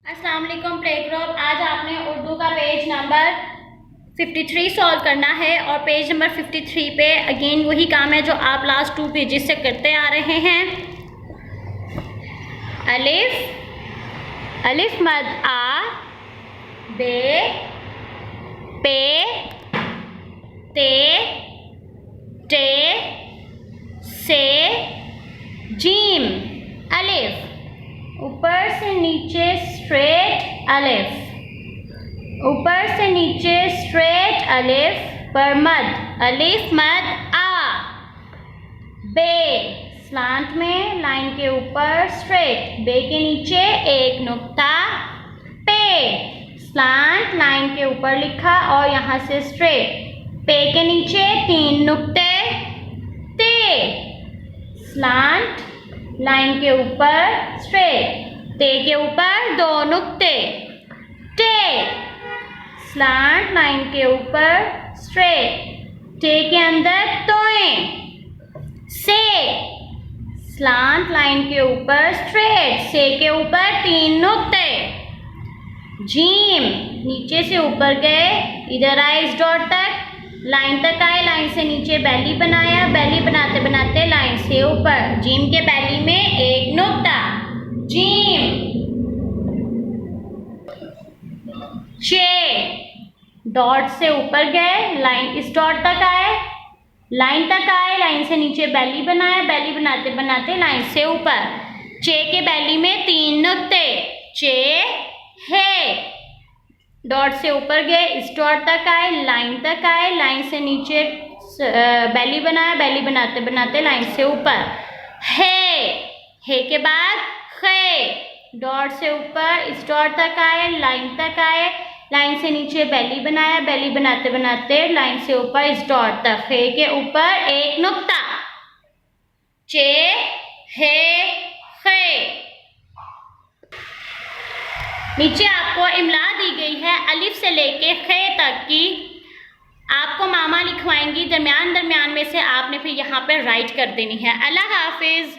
अस्सलाम वालेकुम play group. आज आपने उर्दू का पेज नंबर 53 सॉल्व करना है और पेज नंबर 53 पे अगेन वही काम है जो आप लास्ट 2 पेजेस से करते आ रहे हैं। अलिफ मद आ, बे, पे, ते, टे, से, जीम। अलिफ ऊपर से नीचे स्ट्रेट अलिफ, ऊपर से नीचे स्ट्रेट अलिफ पर मद, अलिफ मद आ। बे स्लांट में लाइन के ऊपर स्ट्रेट, बे के नीचे एक नुक्ता। पे स्लांट लाइन के ऊपर लिखा और यहाँ से स्ट्रेट, पे के नीचे 3 नुक्ते। ते स्लांट लाइन के ऊपर स्ट्रेट, ते के ऊपर 2 नुक्ते। टे स्लांट लाइन के ऊपर स्ट्रेट, टे के अंदर तोए। से स्लांट लाइन के ऊपर स्ट्रेट, से के ऊपर 3 नुक्ते। जीम नीचे से ऊपर गए, इधर आए इस डॉट तक, लाइन तक आए, लाइन से नीचे बैली बनाया, बैली बनाते बनाते लाइन से ऊपर, जीम के बैली में 1 नुक्ता। जीम। चे डॉट से ऊपर गए, लाइन इस डॉट तक आए, लाइन तक आए, लाइन से नीचे बैली बनाया, बैली बनाते बनाते लाइन से ऊपर, चे के बैली में 3 नुक्ते। चे है डॉट से ऊपर गए, इस डॉट तक आए, लाइन तक आए, लाइन से नीचे बैली बनाया, बैली बनाते बनाते लाइन से ऊपर। है के बाद खे डॉट से ऊपर इस डॉट तक आए, लाइन तक आए, लाइन से नीचे बैली बनाया, बैली बनाते बनाते लाइन से ऊपर इस डॉट तक, खे के ऊपर 1 नुक्ता। चे है खे। नीचे आपको इमला दी गई है अलिफ से लेके खे तक की, आपको मामा लिखवाएंगी, दरमियान दरमियान में से आपने फिर यहाँ पर राइट कर देनी है। अल्लाह हाफिज।